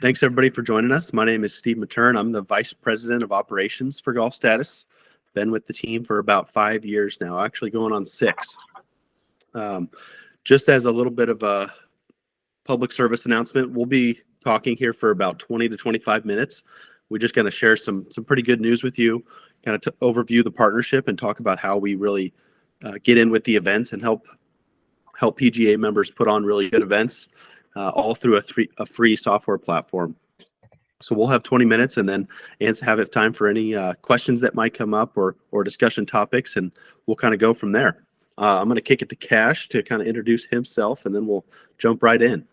Thanks everybody for joining us. My name is Steve Matern. I'm the Vice President of Operations for GolfStatus. Been with the team for about 5 years now, actually going on 6. Just as a little bit of a public service announcement, we'll be talking here for about 20 to 25 minutes. We're just going to share some pretty good news with you, kind of overview the partnership and talk about how we really get in with the events and help PGA members put on really good events, all through a free software platform. So we'll have 20 minutes and then have time for any questions that might come up or discussion topics, and we'll kind of go from there. I'm going to kick it to Cash to kind of introduce himself, and then we'll jump right in.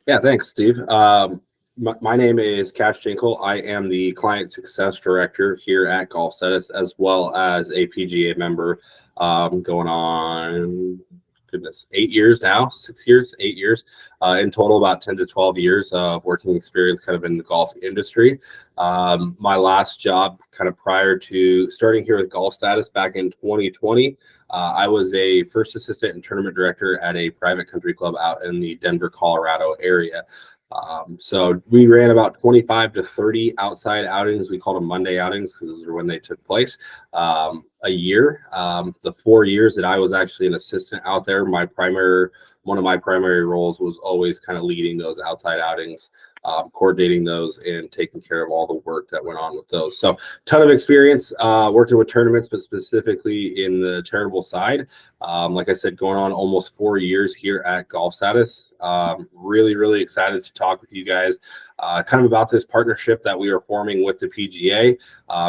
Yeah, thanks, Steve. My name is Cash Jinkle. I am the Client Success Director here at GolfStatus, as well as a PGA member, going on 8 years now, 6 years, 8 years, in total, about 10 to 12 years of working experience kind of in the golf industry. My last job kind of prior to starting here with GolfStatus back in 2020, I was a first assistant and tournament director at a private country club out in the Denver, Colorado area. So we ran about 25 to 30 outside outings. We called them Monday outings because those are when they took place, a year. The 4 years that I was actually an assistant out there, one of my primary roles was always kind of leading those outside outings, coordinating those and taking care of all the work that went on with those. So ton of experience working with tournaments, but specifically in the charitable side. Like I said, going on almost 4 years here at GolfStatus. Really, really excited to talk with you guys kind of about this partnership that we are forming with the PGA,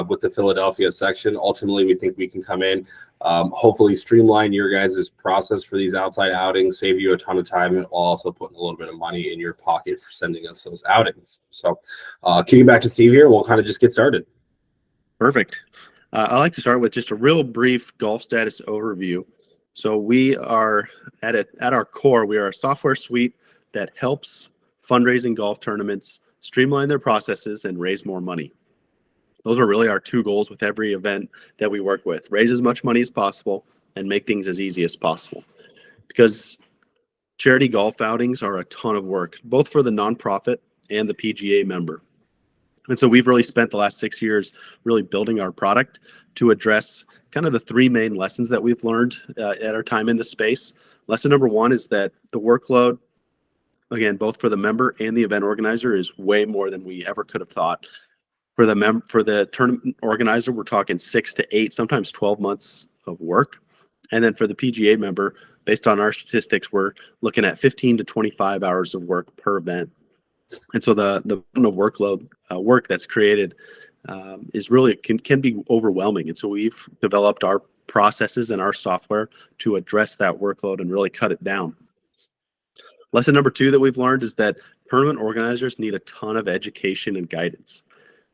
with the Philadelphia section. Ultimately, we think we can come in, hopefully streamline your guys' process for these outside outings, save you a ton of time, and also putting a little bit of money in your pocket for sending us those outings. So kicking back to Steve here, we'll kind of just get started. Perfect. I'd like to start with just a real brief GolfStatus overview. So we are at our core, we are a software suite that helps fundraising golf tournaments streamline their processes and raise more money. Those are really our 2 goals with every event that we work with: raise as much money as possible and make things as easy as possible. Because charity golf outings are a ton of work, both for the nonprofit and the PGA member. And so we've really spent the last 6 years really building our product to address kind of the 3 main lessons that we've learned at our time in the space. Lesson number 1 is that the workload, again, both for the member and the event organizer, is way more than we ever could have thought. For the tournament organizer, we're talking 6 to 8, sometimes 12 months of work. And then for the PGA member, based on our statistics, we're looking at 15 to 25 hours of work per event. And so the amount of workload work that's created is really can be overwhelming. And so we've developed our processes and our software to address that workload and really cut it down. Lesson number 2 that we've learned is that tournament organizers need a ton of education and guidance.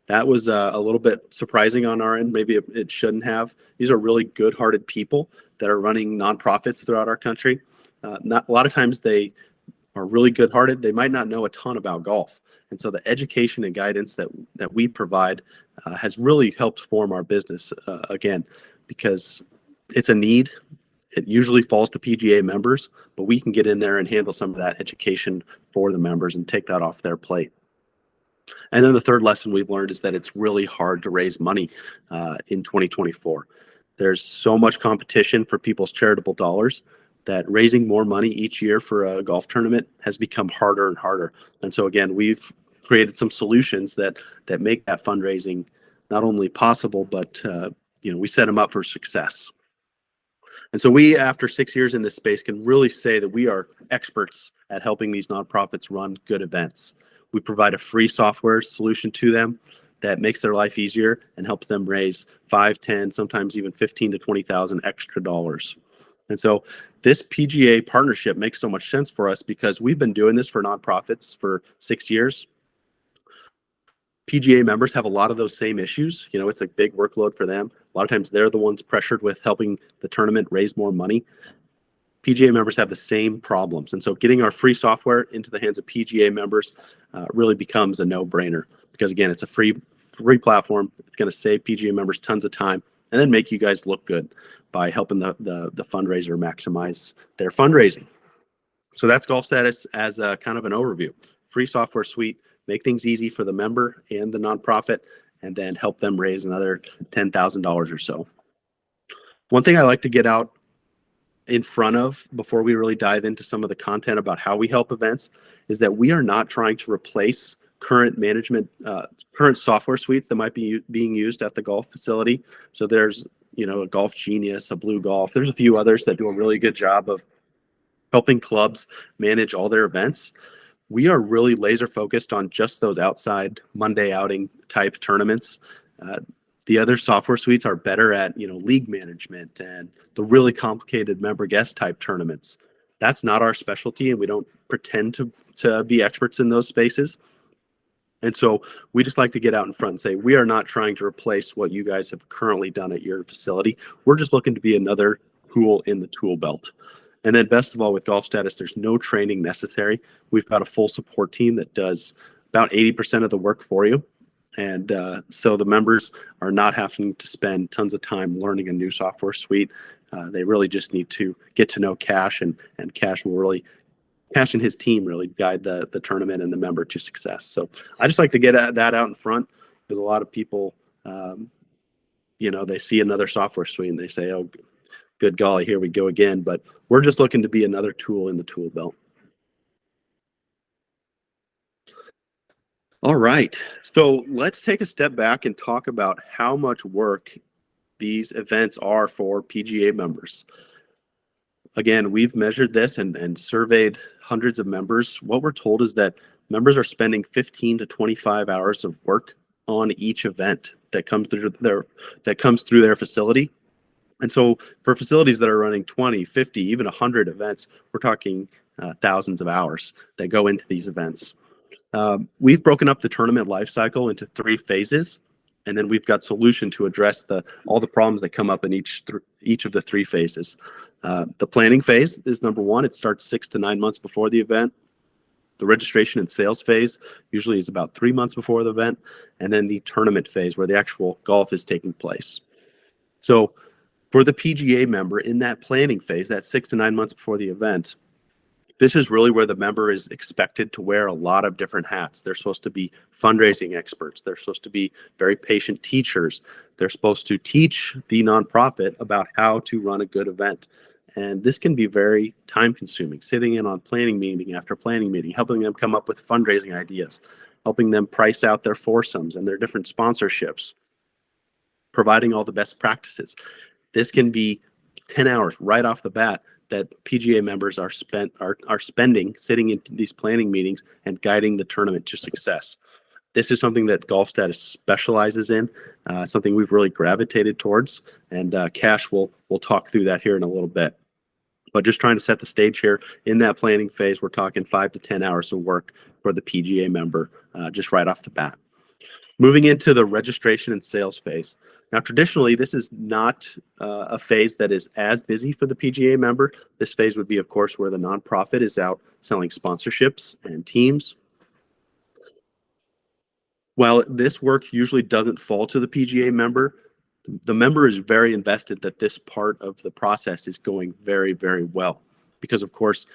That was a little bit surprising on our end. Maybe it shouldn't have. These are really good-hearted people that are running nonprofits throughout our country. A lot of times they are really good-hearted. They might not know a ton about golf. And so the education and guidance that we provide has really helped form our business, again, because it's a need. It usually falls to PGA members, but we can get in there and handle some of that education for the members and take that off their plate. And then the 3rd lesson we've learned is that it's really hard to raise money in 2024. There's so much competition for people's charitable dollars that raising more money each year for a golf tournament has become harder and harder. And so again, we've created some solutions that make that fundraising not only possible, but we set them up for success. And so we, after 6 years in this space, can really say that we are experts at helping these nonprofits run good events. We provide a free software solution to them that makes their life easier and helps them raise 5, 10, sometimes even 15 to 20,000 extra dollars. And so this PGA partnership makes so much sense for us because we've been doing this for nonprofits for 6 years. PGA members have a lot of those same issues. It's a big workload for them. A lot of times they're the ones pressured with helping the tournament raise more money. PGA members have the same problems. And so getting our free software into the hands of PGA members really becomes a no-brainer because, again, it's a free platform. It's going to save PGA members tons of time and then make you guys look good by helping the fundraiser maximize their fundraising. So that's GolfStatus as a kind of an overview. free software suite, make things easy for the member and the nonprofit, and then help them raise another $10,000 or so. One thing I like to get out in front of before we really dive into some of the content about how we help events is that we are not trying to replace current current software suites that might be being used at the golf facility. So there's, a Golf Genius, a Blue Golf. There's a few others that do a really good job of helping clubs manage all their events. We are really laser focused on just those outside Monday outing type tournaments. The other software suites are better at, league management and the really complicated member guest type tournaments. That's not our specialty, and we don't pretend to be experts in those spaces. And so we just like to get out in front and say, we are not trying to replace what you guys have currently done at your facility. We're just looking to be another tool in the tool belt. And then best of all, with GolfStatus, there's no training necessary. We've got a full support team that does about 80% of the work for you. And so the members are not having to spend tons of time learning a new software suite. They really just need to get to know Cash, and Cash and his team really guide the tournament and the member to success. So I just like to get that out in front, because a lot of people, they see another software suite and they say, oh, good golly, here we go again. But we're just looking to be another tool in the tool belt. All right, so let's take a step back and talk about how much work these events are for PGA members. Again, we've measured this and surveyed hundreds of members. What we're told is that members are spending 15 to 25 hours of work on each event that comes through their facility. And so for facilities that are running 20, 50, even 100 events, we're talking thousands of hours that go into these events. We've broken up the tournament life cycle into 3 phases, and then we've got solution to address all the problems that come up in each of the 3 phases. The planning phase is number 1. It starts 6 to 9 months before the event. The registration and sales phase usually is about 3 months before the event, and then the tournament phase where the actual golf is taking place. So for the PGA member in that planning phase, that 6 to 9 months before the event, this is really where the member is expected to wear a lot of different hats. They're supposed to be fundraising experts. They're supposed to be very patient teachers. They're supposed to teach the nonprofit about how to run a good event. And this can be very time consuming, sitting in on planning meeting after planning meeting, helping them come up with fundraising ideas, helping them price out their foursomes and their different sponsorships, providing all the best practices. This can be 10 hours right off the bat that PGA members are spending sitting in these planning meetings and guiding the tournament to success. This is something that GolfStatus specializes in, something we've really gravitated towards, and Cash will talk through that here in a little bit. But just trying to set the stage here, in that planning phase, we're talking 5 to 10 hours of work for the PGA member just right off the bat. Moving into the registration and sales phase. Now, traditionally, this is not a phase that is as busy for the PGA member. This phase would be, of course, where the nonprofit is out selling sponsorships and teams. While this work usually doesn't fall to the PGA member, the member is very invested that this part of the process is going very, very well. Because, of course,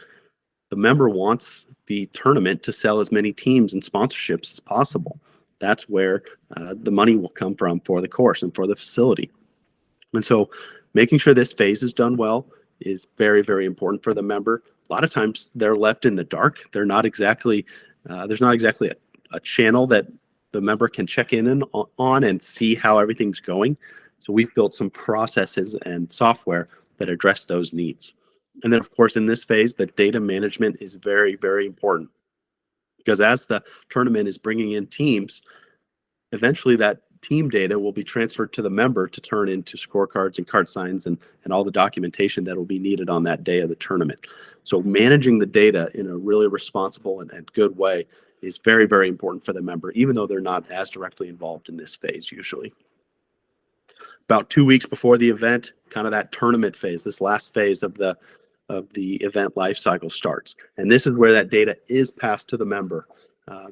the member wants the tournament to sell as many teams and sponsorships as possible. That's where the money will come from for the course and for the facility. And so making sure this phase is done well is very, very important for the member. A lot of times they're left in the dark. They're not exactly, there's not exactly a channel that the member can check in on and see how everything's going. So we've built some processes and software that address those needs. And then, of course, in this phase, the data management is very, very important. Because as the tournament is bringing in teams, eventually that team data will be transferred to the member to turn into scorecards and cart signs and all the documentation that will be needed on that day of the tournament. So managing the data in a really responsible and good way is very, very important for the member, even though they're not as directly involved in this phase usually. About 2 weeks before the event, kind of that tournament phase, this last phase of the event life cycle starts. And this is where that data is passed to the member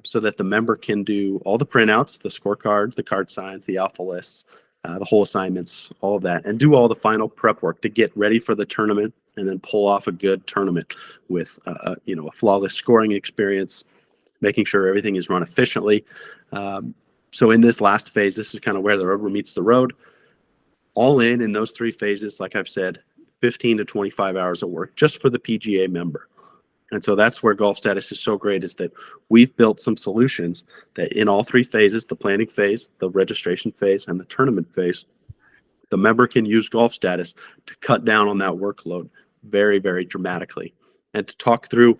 so that the member can do all the printouts, the scorecards, the card signs, the alpha lists, the whole assignments, all of that, and do all the final prep work to get ready for the tournament and then pull off a good tournament with a flawless scoring experience, making sure everything is run efficiently. So in this last phase, this is kind of where the rubber meets the road. All in those 3 phases, like I've said, 15 to 25 hours of work just for the PGA member. And so that's where GolfStatus is so great, is that we've built some solutions that in all 3 phases, the planning phase, the registration phase, and the tournament phase, the member can use GolfStatus to cut down on that workload very, very dramatically. And to talk through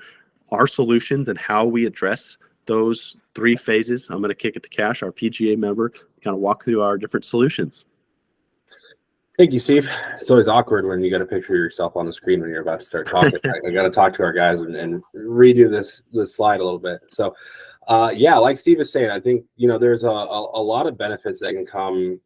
our solutions and how we address those 3 phases, I'm going to kick it to Cash, our PGA member, kind of walk through our different solutions. Thank you, Steve. It's always awkward when you got to picture yourself on the screen when you're about to start talking. I got to talk to our guys and redo this slide a little bit. So, yeah, like Steve is saying, I think, there's a lot of benefits that can come,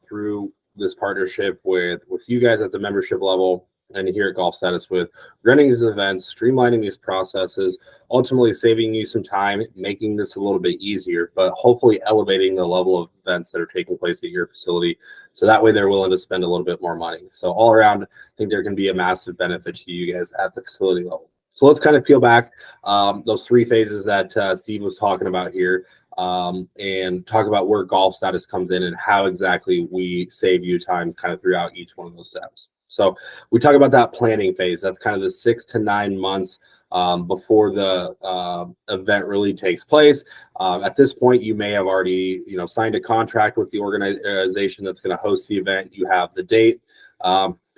through this partnership with you guys at the membership level and here at GolfStatus with running these events, streamlining these processes, ultimately saving you some time, making this a little bit easier, but hopefully elevating the level of events that are taking place at your facility. So that way they're willing to spend a little bit more money. So all around, I think there can be a massive benefit to you guys at the facility level. So let's kind of peel back those 3 phases that Steve was talking about here and talk about where GolfStatus comes in and how exactly we save you time kind of throughout each one of those steps. So we talk about that planning phase. That's kind of the 6 to 9 months before the event really takes place. At this point, you may have already, signed a contract with the organization that's going to host the event. You have the date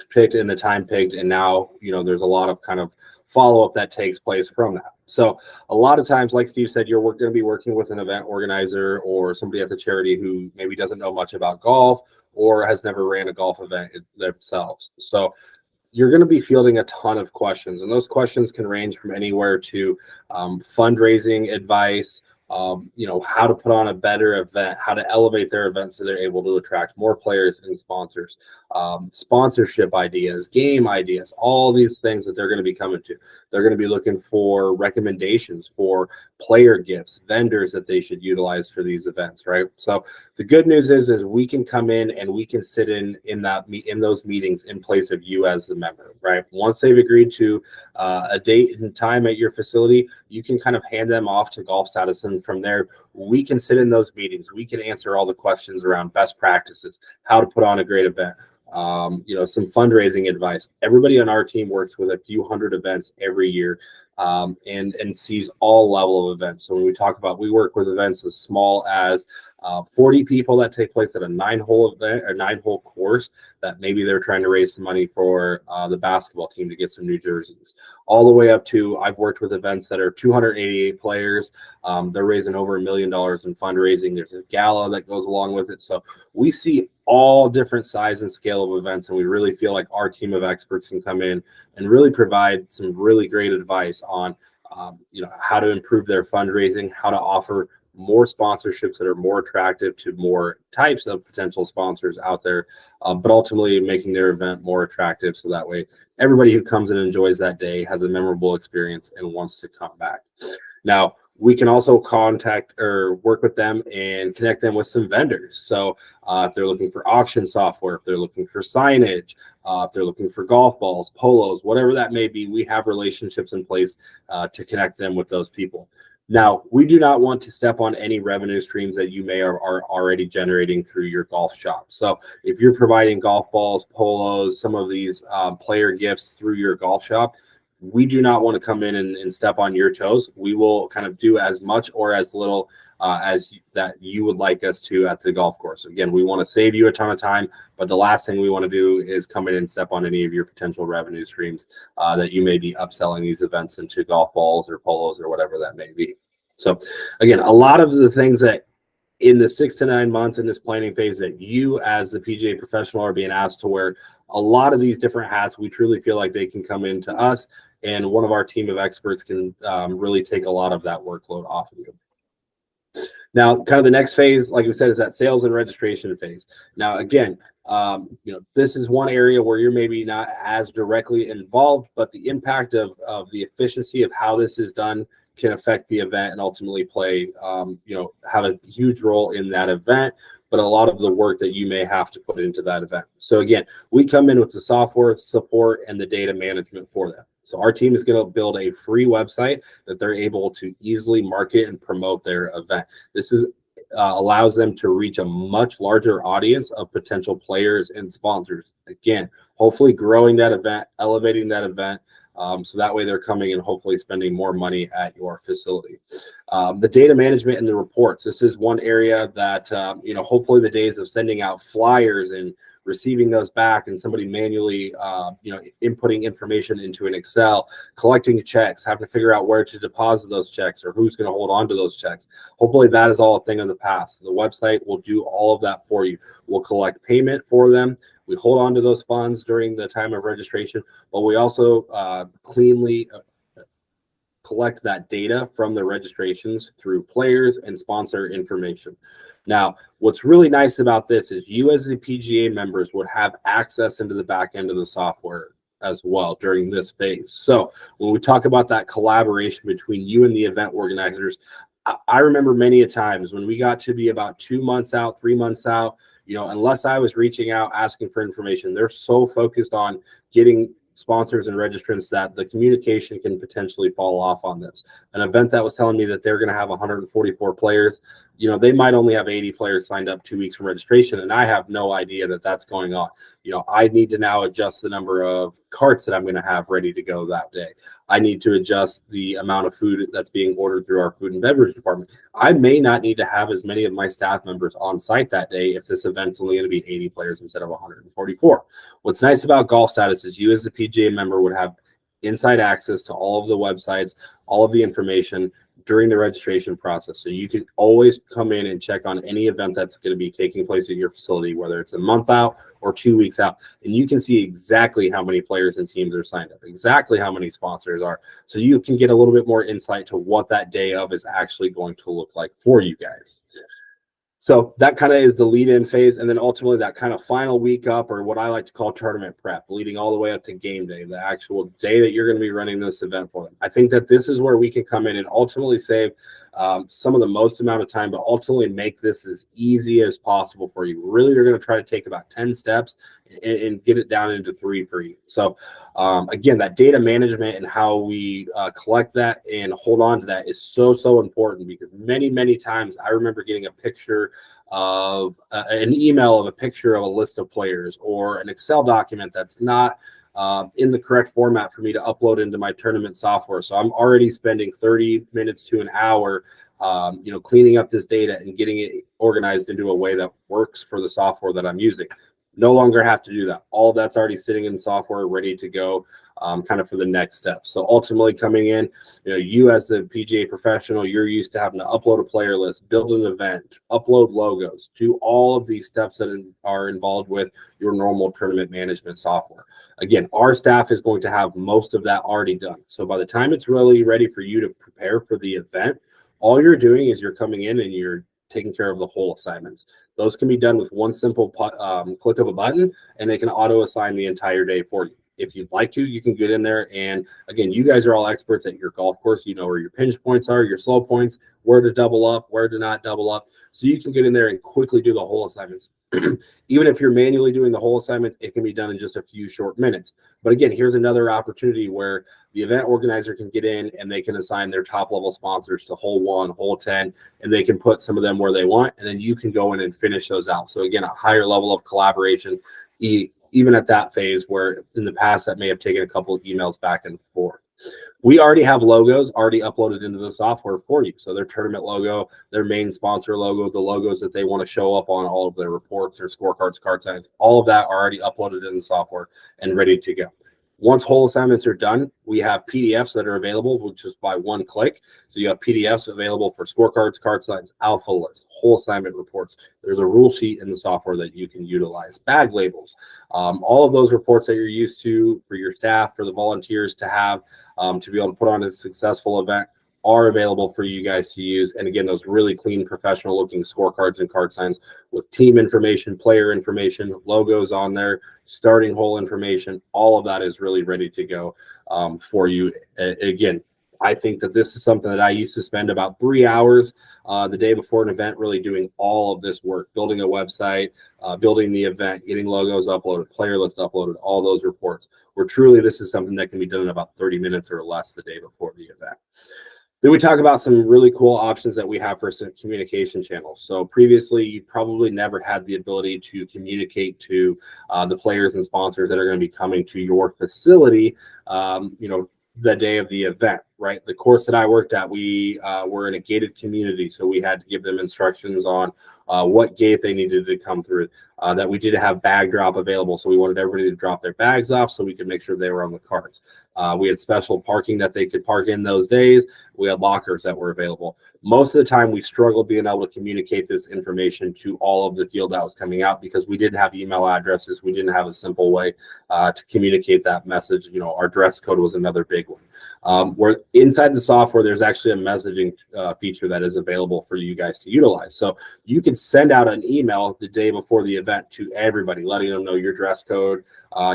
picked and the time picked, and now, there's a lot of kind of follow-up that takes place from that. So a lot of times, like Steve said, you're going to be working with an event organizer or somebody at the charity who maybe doesn't know much about golf or has never ran a golf event themselves. So you're going to be fielding a ton of questions, and those questions can range from anywhere to fundraising advice, how to put on a better event, how to elevate their event so they're able to attract more players and sponsors, sponsorship ideas, game ideas, all these things that they're going to be coming to. They're going to be looking for recommendations for player gifts, vendors that they should utilize for these events, right? So the good news is we can come in and we can sit in those meetings in place of you as the member, right? Once they've agreed to a date and time at your facility, you can kind of hand them off to GolfStatus, and from there we can sit in those meetings. We can answer all the questions around best practices, how to put on a great event, some fundraising advice. Everybody on our team works with a few hundred events every year, and sees all level of events. So when we talk about, we work with events as small as 40 people that take place at a 9-hole event or 9-hole course that maybe they're trying to raise some money for the basketball team to get some new jerseys, all the way up to, I've worked with events that are 288 players. They're raising over $1 million in fundraising. There's a gala that goes along with it. So we see all different size and scale of events, and we really feel like our team of experts can come in and really provide some really great advice on how to improve their fundraising, how to offer more sponsorships that are more attractive to more types of potential sponsors out there, but ultimately making their event more attractive so that way everybody who comes and enjoys that day has a memorable experience and wants to come back. Now, we can also contact or work with them and connect them with some vendors. So if they're looking for auction software, if they're looking for signage, if they're looking for golf balls, polos, whatever that may be, we have relationships in place to connect them with those people. Now, we do not want to step on any revenue streams that you may are already generating through your golf shop. So if you're providing golf balls, polos, some of these player gifts through your golf shop, we do not want to come in and step on your toes. We will kind of do as much or as little as that you would like us to at the golf course. Again, we want to save you a ton of time, but the last thing we want to do is come in and step on any of your potential revenue streams that you may be upselling these events into golf balls or polos or whatever that may be. So again, a lot of the things that in the 6 to 9 months in this planning phase that you as the PGA professional are being asked to wear, a lot of these different hats, we truly feel like they can come into us, and one of our team of experts can really take a lot of that workload off of you. Now, kind of the next phase, like we said, is that sales and registration phase. Now, again, this is one area where you're maybe not as directly involved, but the impact of the efficiency of how this is done can affect the event and ultimately play, have a huge role in that event, but a lot of the work that you may have to put into that event. So again, we come in with the software support and the data management for that. So our team is going to build a free website that they're able to easily market and promote their event. This is allows them to reach a much larger audience of potential players and sponsors. Again, hopefully growing that event, elevating that event, so that way they're coming and hopefully spending more money at your facility. The data management and the reports. This is one area that, hopefully the days of sending out flyers and receiving those back and somebody manually, inputting information into an Excel, collecting checks, having to figure out where to deposit those checks or who's going to hold on to those checks. Hopefully that is all a thing of the past. The website will do all of that for you. We'll collect payment for them. We hold on to those funds during the time of registration, but we also cleanly collect that data from the registrations through players and sponsor information. Now, what's really nice about this is you as the PGA members would have access into the back end of the software as well during this phase. So when we talk about that collaboration between you and the event organizers, I remember many a times when we got to be about 2 months out, 3 months out, unless I was reaching out, asking for information, they're so focused on getting sponsors and registrants that the communication can potentially fall off on this. An event that was telling me that they're going to have 144 players, they might only have 80 players signed up 2 weeks from registration, and I have no idea that that's going on. I need to now adjust the number of carts that I'm going to have ready to go that day. I need to adjust the amount of food that's being ordered through our food and beverage department. I may not need to have as many of my staff members on site that day if this event's only going to be 80 players instead of 144. What's nice about GolfStatus is you as a PGA member would have inside access to all of the websites, all of the information during the registration process. So you can always come in and check on any event that's going to be taking place at your facility, whether it's a month out or 2 weeks out. And you can see exactly how many players and teams are signed up, exactly how many sponsors are. So you can get a little bit more insight to what that day of is actually going to look like for you guys. So that kind of is the lead-in phase, and then ultimately that kind of final week up, or what I like to call tournament prep, leading all the way up to game day, the actual day that you're going to be running this event for them. I think that this is where we can come in and ultimately save some of the most amount of time, but ultimately make this as easy as possible for you. Really, you're going to try to take about 10 steps and get it down into 3 for you. So again, that data management and how we collect that and hold on to that is so important, because many times I remember getting a picture of an email of a picture of a list of players, or an Excel document that's not in the correct format for me to upload into my tournament software. So I'm already spending 30 minutes to an hour cleaning up this data and getting it organized into a way that works for the software that I'm using. No longer have to do that. All of that's already sitting in software, ready to go, kind of for the next step. So ultimately coming in, you as the PGA professional, you're used to having to upload a player list, build an event, upload logos, do all of these steps that are involved with your normal tournament management software. Again, our staff is going to have most of that already done. So by the time it's really ready for you to prepare for the event, all you're doing is you're coming in and you're taking care of the whole assignments. Those can be done with one simple click of a button, and they can auto assign the entire day for you. If you'd like to, you can get in there, and again, you guys are all experts at your golf course. You know where your pinch points are, your slow points, where to double up, where to not double up. So you can get in there and quickly do the whole assignments. Even if you're manually doing the whole assignment, it can be done in just a few short minutes. But again, here's another opportunity where the event organizer can get in and they can assign their top level sponsors to hole 1, hole 10, and they can put some of them where they want, and then you can go in and finish those out. So again, a higher level of collaboration, even at that phase where in the past that may have taken a couple of emails back and forth. We already have logos already uploaded into the software for you. So their tournament logo, their main sponsor logo, the logos that they want to show up on all of their reports, their scorecards, card signs, all of that are already uploaded in the software and ready to go. Once whole assignments are done, we have PDFs that are available with just by one click. So you have PDFs available for scorecards, card signs, alpha lists, whole assignment reports. There's a rule sheet in the software that you can utilize, bag labels, all of those reports that you're used to for your staff, for the volunteers to have to be able to put on a successful event are available for you guys to use. And again, those really clean, professional looking scorecards and card signs with team information, player information, logos on there, starting hole information, all of that is really ready to go for you. Again, I think that this is something that I used to spend about 3 hours the day before an event, really doing all of this work, building a website, building the event, getting logos uploaded, player list uploaded, all those reports, where truly this is something that can be done in about 30 minutes or less the day before the event. Then we talk about some really cool options that we have for some communication channels. So previously, you probably never had the ability to communicate to the players and sponsors that are going to be coming to your facility, the day of the event, right? The course that I worked at, we were in a gated community, so we had to give them instructions on what gate they needed to come through, that we did have bag drop available. So we wanted everybody to drop their bags off so we could make sure they were on the carts. We had special parking that they could park in those days. We had lockers that were available. Most of the time, we struggled being able to communicate this information to all of the field that was coming out because we didn't have email addresses. We didn't have a simple way to communicate that message. Our dress code was another big one. Where inside the software, there's actually a messaging feature that is available for you guys to utilize. So you can send out an email the day before the event to everybody, letting them know your dress code,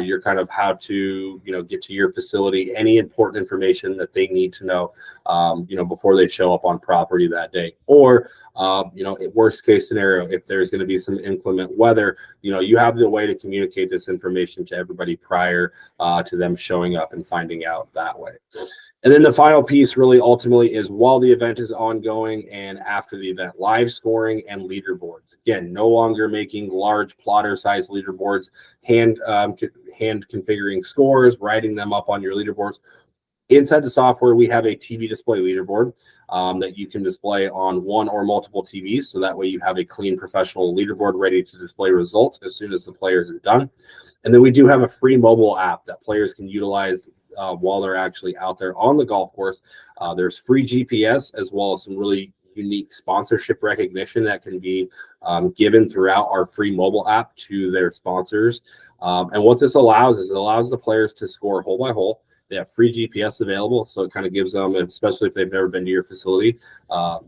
your kind of how to, get to your facility, any important information that they need to know, before they show up on property that day. Or, worst case scenario, if there's going to be some inclement weather, you have the way to communicate this information to everybody prior to them showing up and finding out that way. And then the final piece really ultimately is while the event is ongoing and after the event, live scoring and leaderboards. Again, no longer making large plotter size leaderboards, hand configuring scores, writing them up on your leaderboards. Inside the software, we have a TV display leaderboard that you can display on one or multiple TVs. So that way you have a clean professional leaderboard ready to display results as soon as the players are done. And then we do have a free mobile app that players can utilize while they're actually out there on the golf course. There's free GPS as well as some really unique sponsorship recognition that can be given throughout our free mobile app to their sponsors. And what this allows is it allows the players to score hole by hole. They have free GPS available, so it kind of gives them, especially if they've never been to your facility, a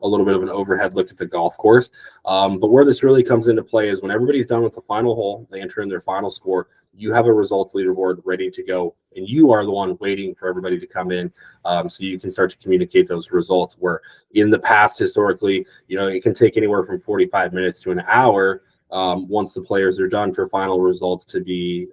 little bit of an overhead look at the golf course. But where this really comes into play is when everybody's done with the final hole, they enter in their final score, you have a results leaderboard ready to go, and you are the one waiting for everybody to come in so you can start to communicate those results. Where in the past, historically, it can take anywhere from 45 minutes to an hour once the players are done for final results to be,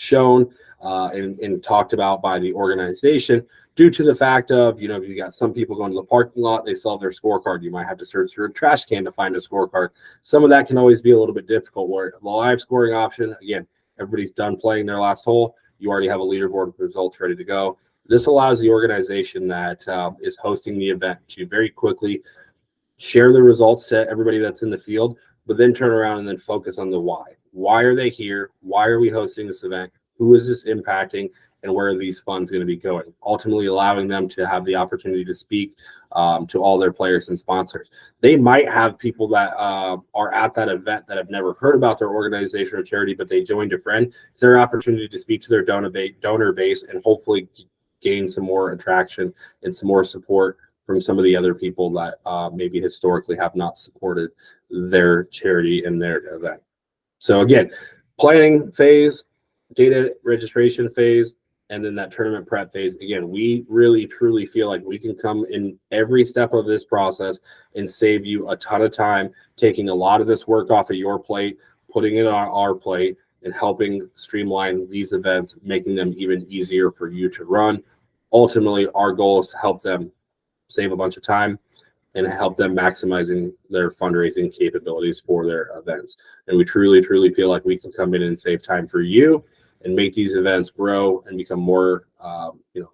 shown and talked about by the organization, due to the fact of, if you got some people going to the parking lot, they sell their scorecard. You might have to search through a trash can to find a scorecard. Some of that can always be a little bit difficult, where the live scoring option, again, everybody's done playing their last hole. You already have a leaderboard with results ready to go. This allows the organization that is hosting the event to very quickly share the results to everybody that's in the field, but then turn around and then focus on the why. Why are they here? Why are we hosting this event? Who is this impacting? And where are these funds going to be going? Ultimately allowing them to have the opportunity to speak to all their players and sponsors. They might have people that are at that event that have never heard about their organization or charity, but they joined a friend. It's their opportunity to speak to their donor base and hopefully gain some more attraction and some more support from some of the other people that maybe historically have not supported their charity and their event. So again, planning phase, data registration phase, and then that tournament prep phase. Again, we really truly feel like we can come in every step of this process and save you a ton of time, taking a lot of this work off of your plate, putting it on our plate, and helping streamline these events, making them even easier for you to run. Ultimately, our goal is to help them save a bunch of time and help them maximizing their fundraising capabilities for their events. And we truly, truly feel like we can come in and save time for you and make these events grow and become more,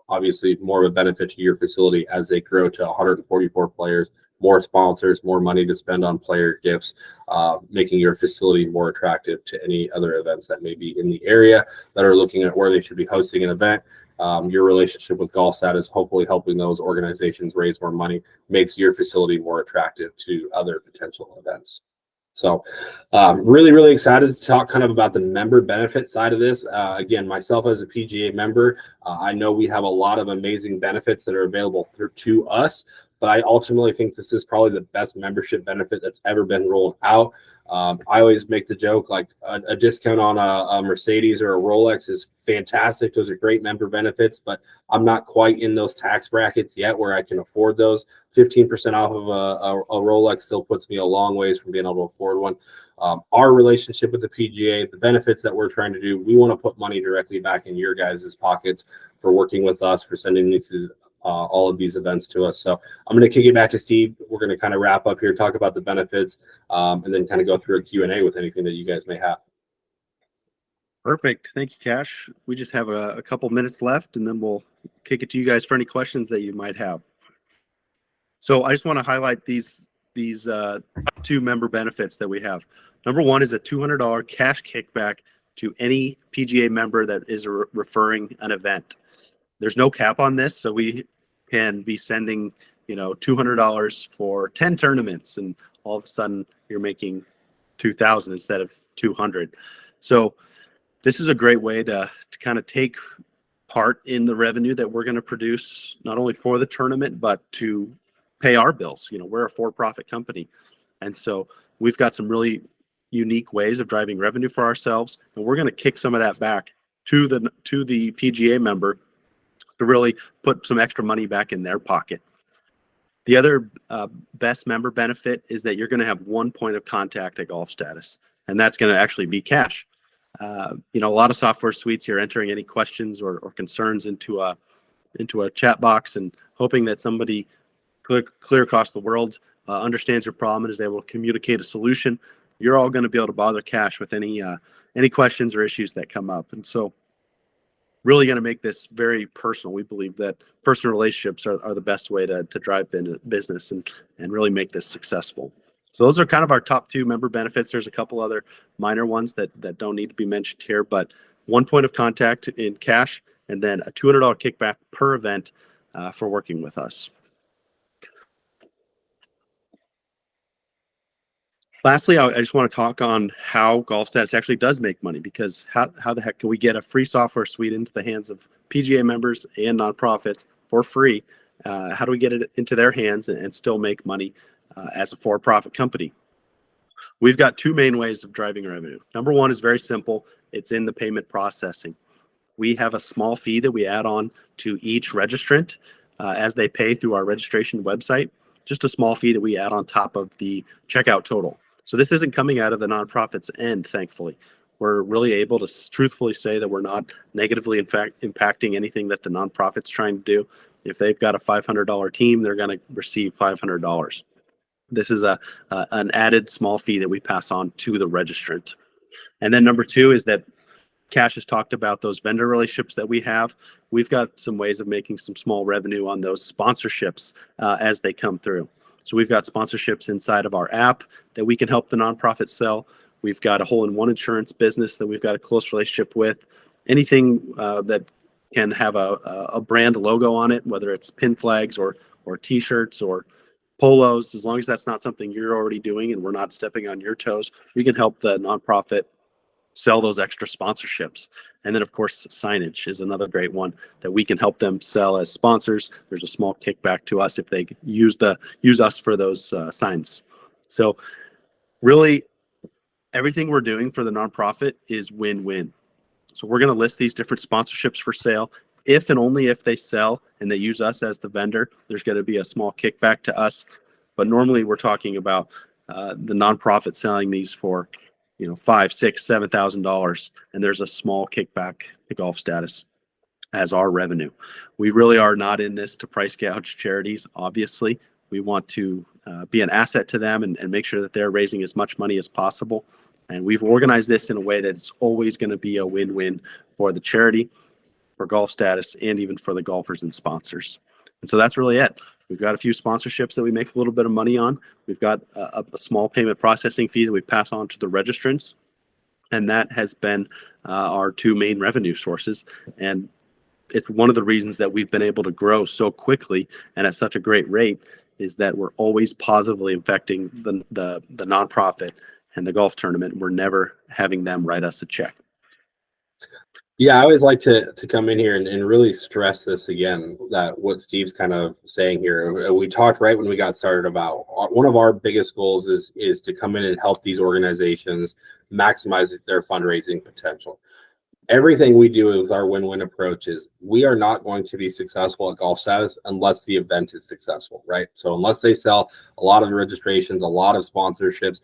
obviously more of a benefit to your facility as they grow to 144 players, more sponsors, more money to spend on player gifts, making your facility more attractive to any other events that may be in the area that are looking at where they should be hosting an event. Your relationship with GolfStatus, hopefully helping those organizations raise more money, makes your facility more attractive to other potential events. So really, really excited to talk kind of about the member benefit side of this. Again, myself as a PGA member, I know we have a lot of amazing benefits that are available to us, but I ultimately think this is probably the best membership benefit that's ever been rolled out. I always make the joke, like a discount on a Mercedes or a Rolex is fantastic. Those are great member benefits, but I'm not quite in those tax brackets yet where I can afford those. 15% off of a Rolex still puts me a long ways from being able to afford one. Our relationship with the PGA, the benefits that we're trying to do, we want to put money directly back in your guys' pockets for working with us, for sending these all of these events to us. So I'm going to kick it back to Steve. We're going to kind of wrap up here, talk about the benefits, and then kind of go through a Q&A with anything that you guys may have. Perfect. Thank you, Cash. We just have a couple minutes left, and then we'll kick it to you guys for any questions that you might have. So I just want to highlight these two member benefits that we have. Number one is a $200 cash kickback to any PGA member that is referring an event. There's no cap on this, so we can be sending, $200 for 10 tournaments, and all of a sudden you're making 2,000 instead of 200. So this is a great way to kind of take part in the revenue that we're going to produce, not only for the tournament, but to pay our bills. We're a for-profit company. And so we've got some really unique ways of driving revenue for ourselves. And we're going to kick some of that back to the PGA member to really put some extra money back in their pocket. The other best member benefit is that you're going to have one point of contact at GolfStatus, and that's going to actually be Cash. A lot of software suites, you're entering any questions or concerns into a chat box and hoping that somebody clear across the world understands your problem and is able to communicate a solution. You're all going to be able to bother Cash with any questions or issues that come up. And so really going to make this very personal. We believe that personal relationships are the best way to drive business and really make this successful. So those are kind of our top two member benefits. There's a couple other minor ones that don't need to be mentioned here, but one point of contact in Cash and then a $200 kickback per event for working with us. Lastly, I just want to talk on how GolfStatus actually does make money, because how the heck can we get a free software suite into the hands of PGA members and nonprofits for free? How do we get it into their hands and still make money as a for-profit company? We've got two main ways of driving revenue. Number one is very simple. It's in the payment processing. We have a small fee that we add on to each registrant as they pay through our registration website, just a small fee that we add on top of the checkout total. So this isn't coming out of the nonprofit's end, thankfully. We're really able to truthfully say that we're not negatively, in fact, impacting anything that the nonprofit's trying to do. If they've got a $500 team, they're going to receive $500. This is an added small fee that we pass on to the registrant. And then number two is that Cash has talked about those vendor relationships that we have. We've got some ways of making some small revenue on those sponsorships as they come through. So we've got sponsorships inside of our app that we can help the nonprofit sell. We've got a hole-in-one insurance business that we've got a close relationship with. Anything that can have a brand logo on it, whether it's pin flags or T-shirts or polos, as long as that's not something you're already doing and we're not stepping on your toes, we can help the nonprofit sell those extra sponsorships. And then, of course, signage is another great one that we can help them sell as sponsors. There's a small kickback to us if they use us for those signs. So really, everything we're doing for the nonprofit is win-win. So we're going to list these different sponsorships for sale. If and only if they sell and they use us as the vendor, there's going to be a small kickback to us. But normally we're talking about the nonprofit selling these for $5,000, $6,000, $7,000, and there's a small kickback to GolfStatus as our revenue. We really are not in this to price gouge charities. Obviously, we want to be an asset to them and make sure that they're raising as much money as possible. And we've organized this in a way that's always going to be a win-win for the charity, for GolfStatus, and even for the golfers and sponsors. And so that's really it. We've got a few sponsorships that we make a little bit of money on. We've got a small payment processing fee that we pass on to the registrants. And that has been our two main revenue sources. And it's one of the reasons that we've been able to grow so quickly and at such a great rate is that we're always positively affecting the nonprofit and the golf tournament. We're never having them write us a check. Yeah, I always like to come in here and really stress this again, that what Steve's kind of saying here. We talked right when we got started about one of our biggest goals is to come in and help these organizations maximize their fundraising potential. Everything we do with our win-win approach is we are not going to be successful at GolfStatus unless the event is successful, right? So unless they sell a lot of registrations, a lot of sponsorships,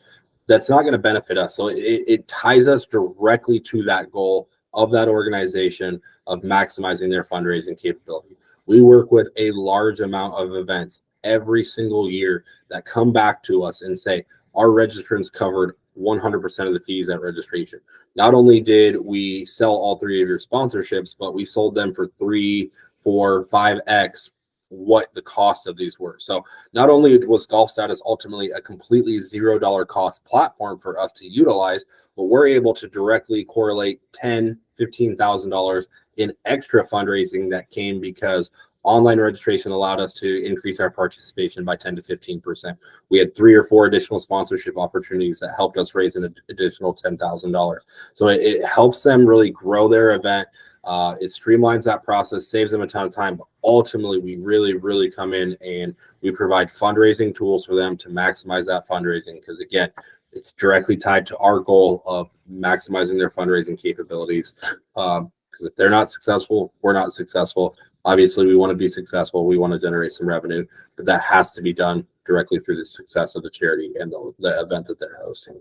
that's not going to benefit us. So it ties us directly to that goal of that organization of maximizing their fundraising capability. We work with a large amount of events every single year that come back to us and say, our registrants covered 100% of the fees at registration. Not only did we sell all 3 of your sponsorships, but we sold them for 3, 4, 5x what the cost of these were. So not only was GolfStatus ultimately a completely $0 cost platform for us to utilize, but we're able to directly correlate $10,000, $15,000 in extra fundraising that came because online registration allowed us to increase our participation by 10 to 15%. We had 3 or 4 additional sponsorship opportunities that helped us raise an additional $10,000. So it helps them really grow their event. It streamlines that process, saves them a ton of time, but ultimately we really come in and we provide fundraising tools for them to maximize that fundraising, because again, it's directly tied to our goal of maximizing their fundraising capabilities. Because if they're not successful, we're not successful. Obviously, we want to be successful. We want to generate some revenue, but that has to be done directly through the success of the charity and the event that they're hosting.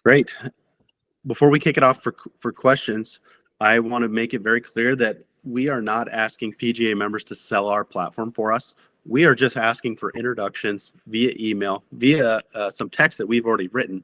Great. Before we kick it off for questions, I want to make it very clear that we are not asking PGA members to sell our platform for us. We are just asking for introductions via email, via some text that we've already written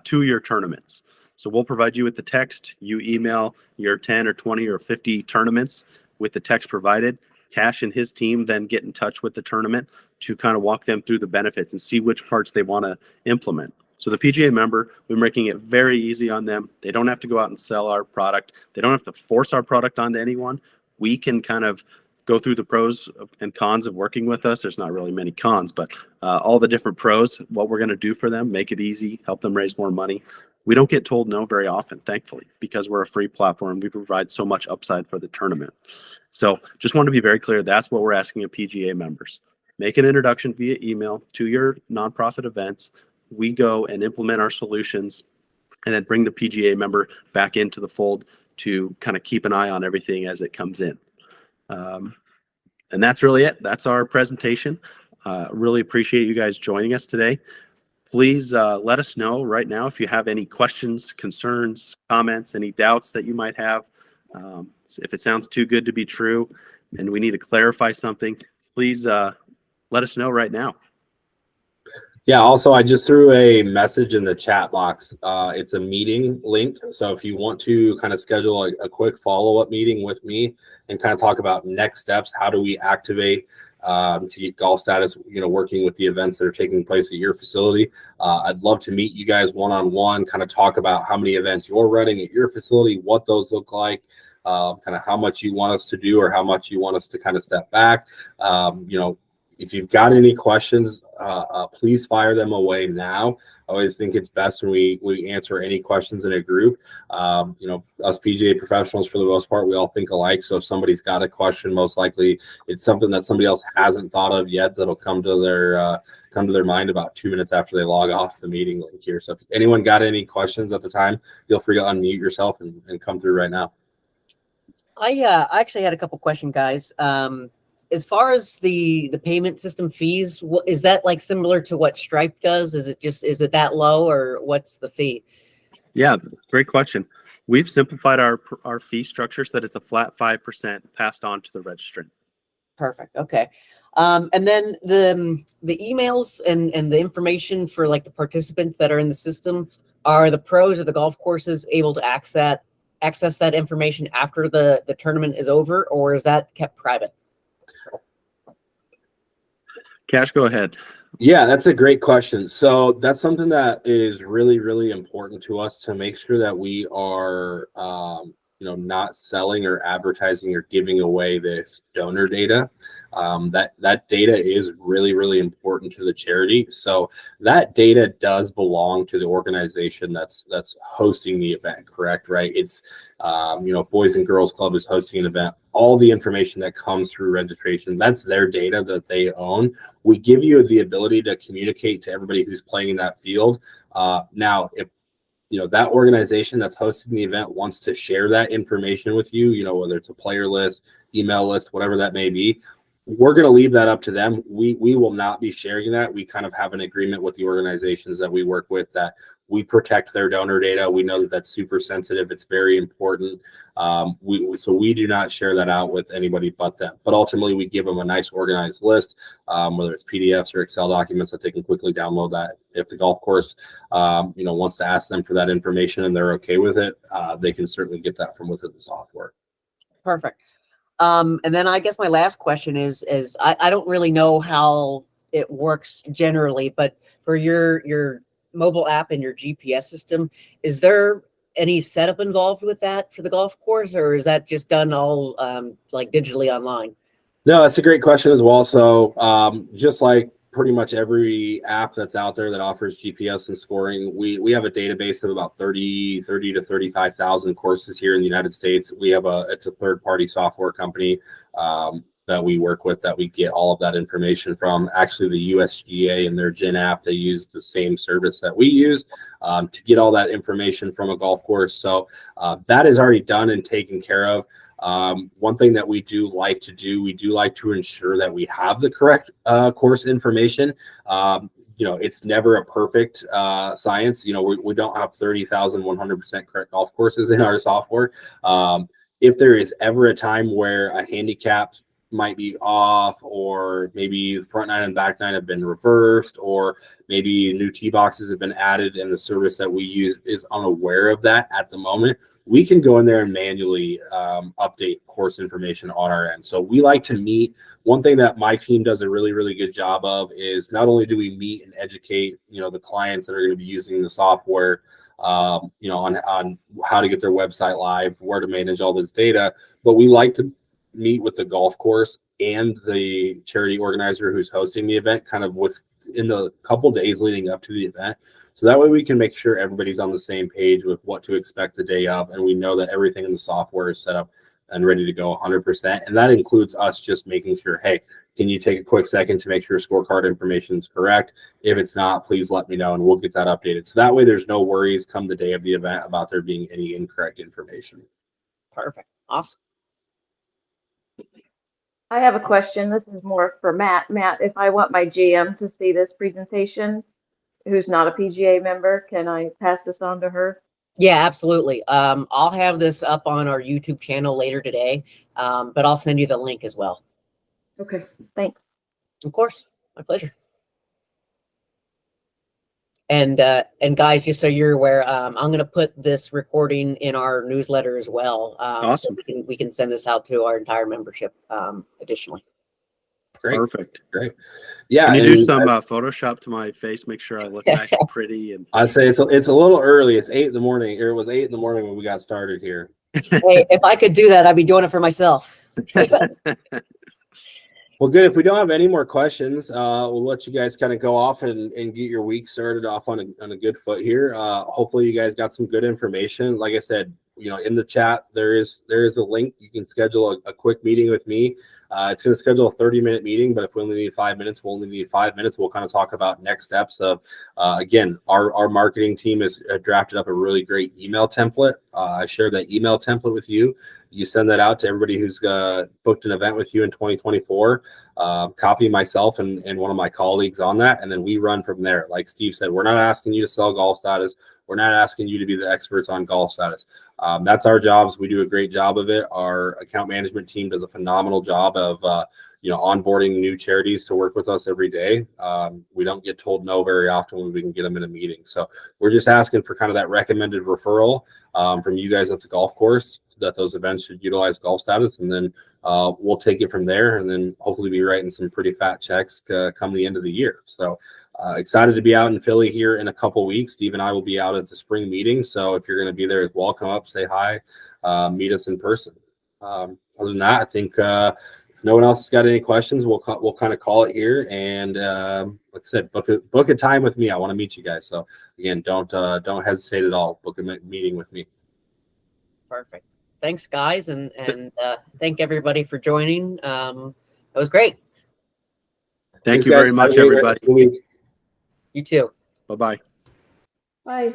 to your tournaments. So we'll provide you with the text. You email your 10 or 20 or 50 tournaments with the text provided. Cash and his team then get in touch with the tournament to kind of walk them through the benefits and see which parts they want to implement. So the PGA member, we're making it very easy on them. They don't have to go out and sell our product. They don't have to force our product onto anyone. We can kind of go through the pros and cons of working with us. There's not really many cons, but all the different pros, what we're going to do for them, make it easy, help them raise more money. We don't get told no very often, thankfully, because we're a free platform. We provide so much upside for the tournament. So just want to be very clear. That's what we're asking of PGA members. Make an introduction via email to your nonprofit events. We go and implement our solutions and then bring the PGA member back into the fold to kind of keep an eye on everything as it comes in. And that's really it. That's our presentation. Really appreciate you guys joining us today. Please let us know right now if you have any questions, concerns, comments, any doubts that you might have. If it sounds too good to be true and we need to clarify something, please let us know right now. Yeah, also, I just threw a message in the chat box. It's a meeting link. So if you want to kind of schedule a quick follow-up meeting with me and kind of talk about next steps, how do we activate to get GolfStatus, working with the events that are taking place at your facility. I'd love to meet you guys one-on-one, kind of talk about how many events you're running at your facility, what those look like, kind of how much you want us to do or how much you want us to kind of step back. If you've got any questions, please fire them away now. I always think it's best when we answer any questions in a group. Us PGA professionals, for the most part, we all think alike. So if somebody's got a question, most likely it's something that somebody else hasn't thought of yet that'll come to their mind about 2 minutes after they log off the meeting link here. So if anyone got any questions at the time, feel free to unmute yourself and come through right now. I actually had a couple questions, guys. As far as the payment system fees, is that like similar to what Stripe does? Is it that low, or what's the fee? Yeah, great question. We've simplified our fee structure so that it's a flat 5% passed on to the registrant. Perfect. Okay. And then the emails and the information for like the participants that are in the system, are the pros of the golf courses able to access that information after the tournament is over, or is that kept private? Cash, go ahead. Yeah, that's a great question. So that's something that is really, really important to us to make sure that we are not selling or advertising or giving away this donor data. That data is really, really important to the charity. So that data does belong to the organization that's hosting the event, correct? Right? It's Boys and Girls Club is hosting an event. All the information that comes through registration, that's their data that they own. We give you the ability to communicate to everybody who's playing in that field. Now, if that organization that's hosting the event wants to share that information with you, whether it's a player list, email list, whatever that may be, we're going to leave that up to them. We will not be sharing that. We kind of have an agreement with the organizations that we work with that we protect their donor data. We know that that's super sensitive. It's very important. So we do not share that out with anybody but them. But ultimately, we give them a nice organized list, whether it's PDFs or Excel documents that they can quickly download that. If the golf course, wants to ask them for that information and they're okay with it, they can certainly get that from within the software. Perfect. And then I guess my last question is I don't really know how it works generally, but for your mobile app and your GPS system, is there any setup involved with that for the golf course, or is that just done all like digitally online? No, that's a great question as well. So just like pretty much every app that's out there that offers GPS and scoring, we have a database of about 30 to 35,000 courses here in the United States. It's a third-party software company that we work with that we get all of that information from. Actually, the USGA and their Gen app, they use the same service that we use to get all that information from a golf course. So that is already done and taken care of. One thing that we do like to do, we do like to ensure that we have the correct course information. It's never a perfect science. We don't have 30,000 100% correct golf courses in our software. If there is ever a time where a handicap might be off, or maybe the front nine and back nine have been reversed, or maybe new tee boxes have been added and the service that we use is unaware of that at the moment, we can go in there and manually update course information on our end. So we like to meet. One thing that my team does a really, really good job of is not only do we meet and educate, the clients that are going to be using the software, on how to get their website live, where to manage all this data, but we like to meet with the golf course and the charity organizer who's hosting the event kind of in the couple days leading up to the event. So that way we can make sure everybody's on the same page with what to expect the day of. And we know that everything in the software is set up and ready to go 100%. And that includes us just making sure, hey, can you take a quick second to make sure scorecard information is correct? If it's not, please let me know and we'll get that updated. So that way there's no worries come the day of the event about there being any incorrect information. Perfect. Awesome. I have a question. This is more for Matt. Matt, if I want my GM to see this presentation, who's not a PGA member, can I pass this on to her? Yeah, absolutely. I'll have this up on our YouTube channel later today, but I'll send you the link as well. Okay, thanks. Of course, my pleasure. And guys, just so you're aware, I'm going to put this recording in our newsletter as well. Awesome. So we can send this out to our entire membership additionally. Great. Perfect. Great. Yeah. Can you do some Photoshop to my face? Make sure I look nice and pretty. And I say it's a little early. It's 8 a.m, or it was 8 a.m. when we got started here. Hey, if I could do that, I'd be doing it for myself. Well, good. If we don't have any more questions, we'll let you guys kind of go off and get your week started off on a good foot here. Hopefully you guys got some good information. Like I said, in the chat, there is a link. You can schedule a quick meeting with me. It's going to schedule a 30-minute meeting, but if we only need 5 minutes, we'll only need 5 minutes. We'll kind of talk about next steps of, again, our marketing team has drafted up a really great email template. I shared that email template with you. You send that out to everybody who's booked an event with you in 2024. Copy myself and one of my colleagues on that, and then we run from there. Like Steve said, we're not asking you to sell GolfStatus. We're not asking you to be the experts on GolfStatus. That's our jobs. We do a great job of it. Our account management team does a phenomenal job of onboarding new charities to work with us every day. We don't get told no very often when we can get them in a meeting. So we're just asking for kind of that recommended referral from you guys at the golf course that those events should utilize GolfStatus, and then we'll take it from there, and then hopefully be writing some pretty fat checks come the end of the year. So Excited to be out in Philly here in a couple weeks. Steve and I will be out at the spring meeting. So if you're going to be there as well, come up, say hi, meet us in person. Other than that, I think if no one else has got any questions, we'll kind of call it here. And like I said, book a time with me. I want to meet you guys. So again, don't hesitate at all. Book a meeting with me. Perfect. Thanks, guys, and thank everybody for joining. That was great. Thank Thanks, you guys. very much, Have a great rest everybody. of the week. You too. Bye-bye. Bye.